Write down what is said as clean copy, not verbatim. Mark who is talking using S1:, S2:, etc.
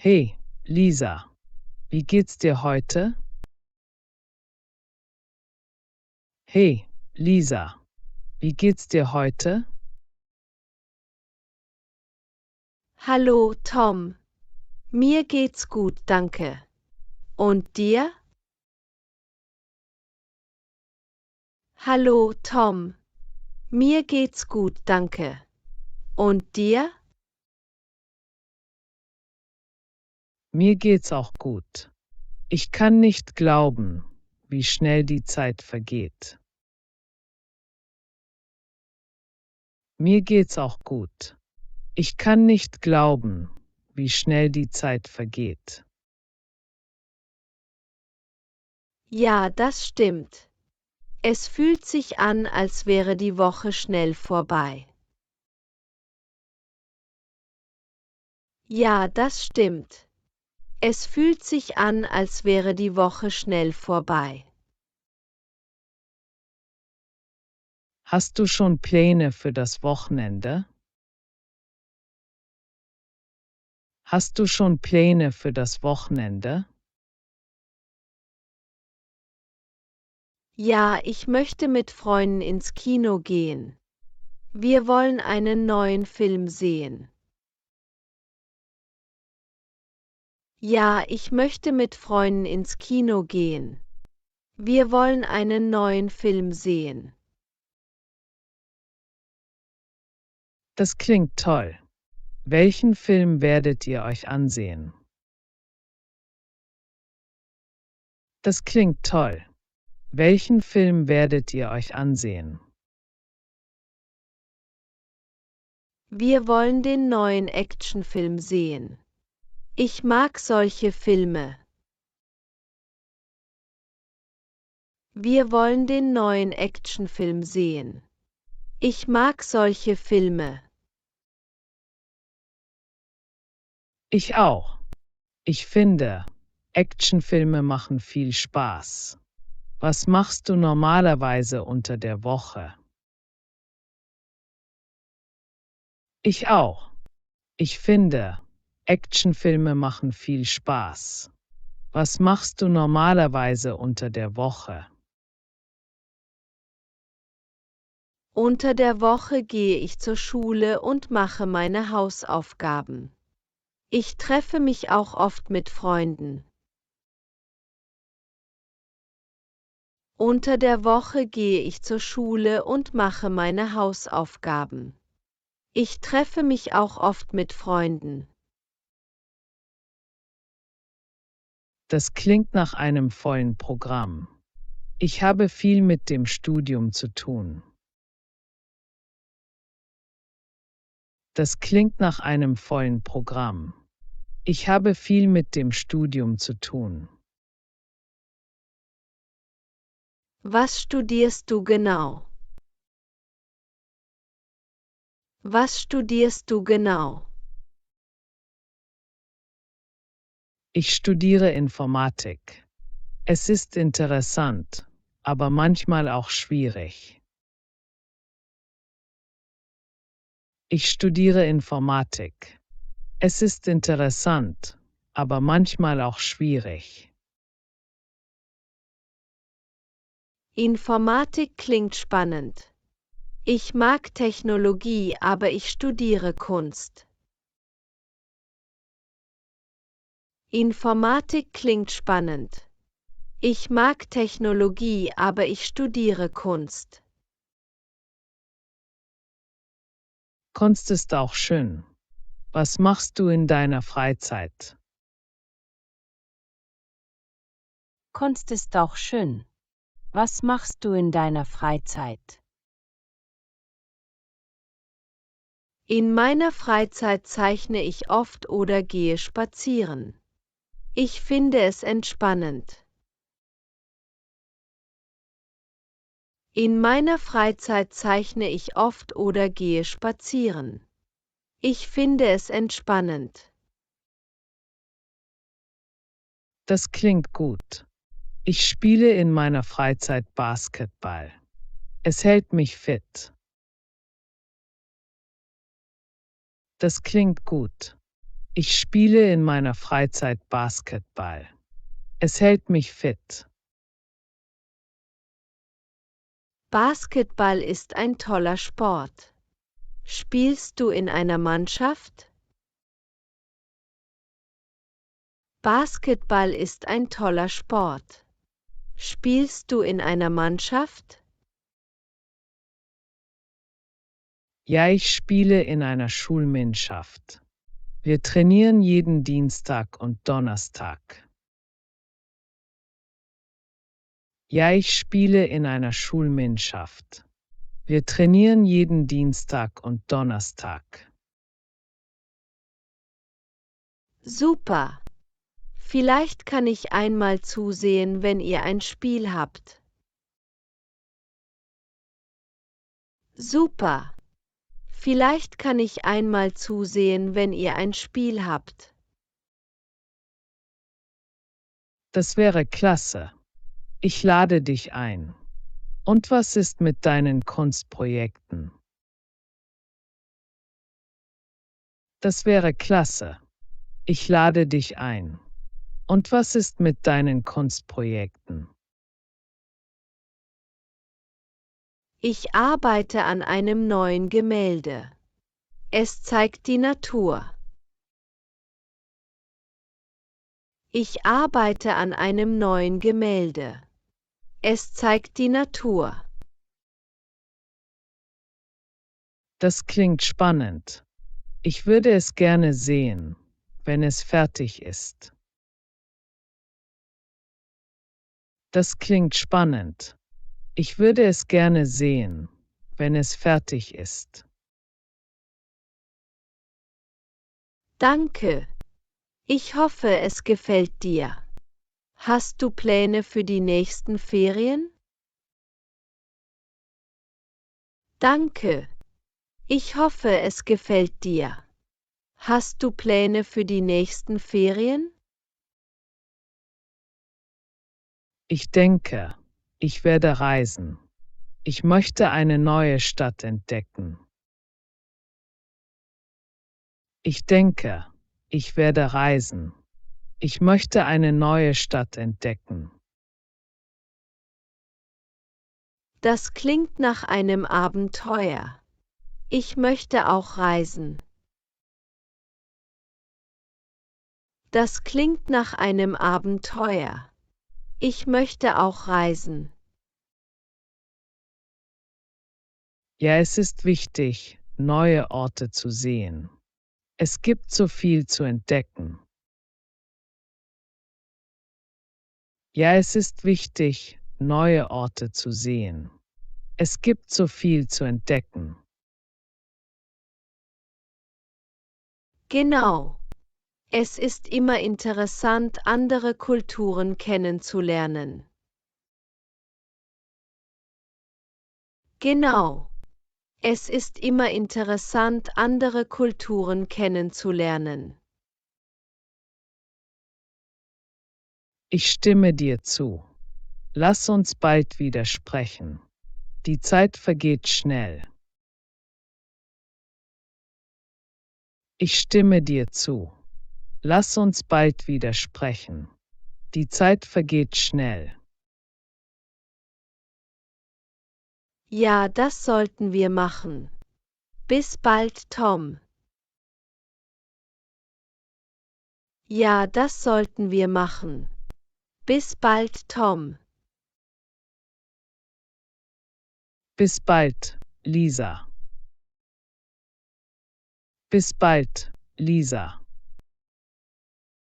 S1: Hey, Lisa, wie geht's dir heute? Hey, Lisa, wie geht's dir heute?
S2: Hallo Tom, mir geht's gut, danke. Und dir? Hallo Tom, mir geht's gut, danke. Und dir?
S1: Mir geht's auch gut. Ich kann nicht glauben, wie schnell die Zeit vergeht. Mir geht's auch gut. Ich kann nicht glauben, wie schnell die Zeit vergeht.
S2: Ja, das stimmt. Es fühlt sich an, als wäre die Woche schnell vorbei. Ja, das stimmt. Es fühlt sich an, als wäre die Woche schnell vorbei.
S1: Hast du schon Pläne für das Wochenende? Hast du schon Pläne für das Wochenende?
S2: Ja, ich möchte mit Freunden ins Kino gehen. Wir wollen einen neuen Film sehen. Ja, ich möchte mit Freunden ins Kino gehen. Wir wollen einen neuen Film sehen.
S1: Das klingt toll. Welchen Film werdet ihr euch ansehen? Das klingt toll. Welchen Film werdet ihr euch ansehen?
S2: Wir wollen den neuen Actionfilm sehen. Ich mag solche Filme. Wir wollen den neuen Actionfilm sehen. Ich mag solche Filme.
S1: Ich auch. Ich finde, Actionfilme machen viel Spaß. Was machst du normalerweise unter der Woche? Ich auch. Ich finde, Actionfilme machen viel Spaß. Was machst du normalerweise unter der Woche?
S2: Unter der Woche gehe ich zur Schule und mache meine Hausaufgaben. Ich treffe mich auch oft mit Freunden. Unter der Woche gehe ich zur Schule und mache meine Hausaufgaben. Ich treffe mich auch oft mit Freunden.
S1: Das klingt nach einem vollen Programm. Ich habe viel mit dem Studium zu tun. Das klingt nach einem vollen Programm. Ich habe viel mit dem Studium zu tun.
S2: Was studierst du genau? Was studierst du genau?
S1: Ich studiere Informatik. Es ist interessant, aber manchmal auch schwierig. Ich studiere Informatik. Es ist interessant, aber manchmal auch schwierig.
S2: Informatik klingt spannend. Ich mag Technologie, aber ich studiere Kunst. Informatik klingt spannend. Ich mag Technologie, aber ich studiere Kunst.
S1: Kunst ist auch schön. Was machst du in deiner Freizeit?
S3: Kunst ist auch schön. Was machst du in deiner Freizeit?
S2: In meiner Freizeit zeichne ich oft oder gehe spazieren. Ich finde es entspannend. In meiner Freizeit zeichne ich oft oder gehe spazieren. Ich finde es entspannend.
S1: Das klingt gut. Ich spiele in meiner Freizeit Basketball. Es hält mich fit. Das klingt gut. Ich spiele in meiner Freizeit Basketball. Es hält mich fit.
S2: Basketball ist ein toller Sport. Spielst du in einer Mannschaft? Basketball ist ein toller Sport. Spielst du in einer Mannschaft?
S1: Ja, ich spiele in einer Schulmannschaft. Wir trainieren jeden Dienstag und Donnerstag. Ja, ich spiele in einer Schulmannschaft. Wir trainieren jeden Dienstag und Donnerstag.
S2: Super. Vielleicht kann ich einmal zusehen, wenn ihr ein Spiel habt. Super. Vielleicht kann ich einmal zusehen, wenn ihr ein Spiel habt.
S1: Das wäre klasse. Ich lade dich ein. Und was ist mit deinen Kunstprojekten? Das wäre klasse. Ich lade dich ein. Und was ist mit deinen Kunstprojekten?
S2: Ich arbeite an einem neuen Gemälde. Es zeigt die Natur. Ich arbeite an einem neuen Gemälde. Es zeigt die Natur.
S1: Das klingt spannend. Ich würde es gerne sehen, wenn es fertig ist. Das klingt spannend. Ich würde es gerne sehen, wenn es fertig ist.
S2: Danke. Ich hoffe, es gefällt dir. Hast du Pläne für die nächsten Ferien? Danke. Ich hoffe, es gefällt dir. Hast du Pläne für die nächsten Ferien?
S1: Ich denke, ich werde reisen. Ich möchte eine neue Stadt entdecken. Ich denke, ich werde reisen. Ich möchte eine neue Stadt entdecken.
S2: Das klingt nach einem Abenteuer. Ich möchte auch reisen. Das klingt nach einem Abenteuer. Ich möchte auch reisen.
S1: Ja, es ist wichtig, neue Orte zu sehen. Es gibt so viel zu entdecken. Ja, es ist wichtig, neue Orte zu sehen. Es gibt so viel zu entdecken.
S2: Genau. Es ist immer interessant, andere Kulturen kennenzulernen. Genau. Es ist immer interessant, andere Kulturen kennenzulernen.
S1: Ich stimme dir zu. Lass uns bald wieder sprechen. Die Zeit vergeht schnell. Ich stimme dir zu. Lass uns bald wieder sprechen. Die Zeit vergeht schnell.
S2: Ja, das sollten wir machen. Bis bald, Tom. Ja, das sollten wir machen. Bis bald, Tom.
S1: Bis bald, Lisa. Bis bald, Lisa.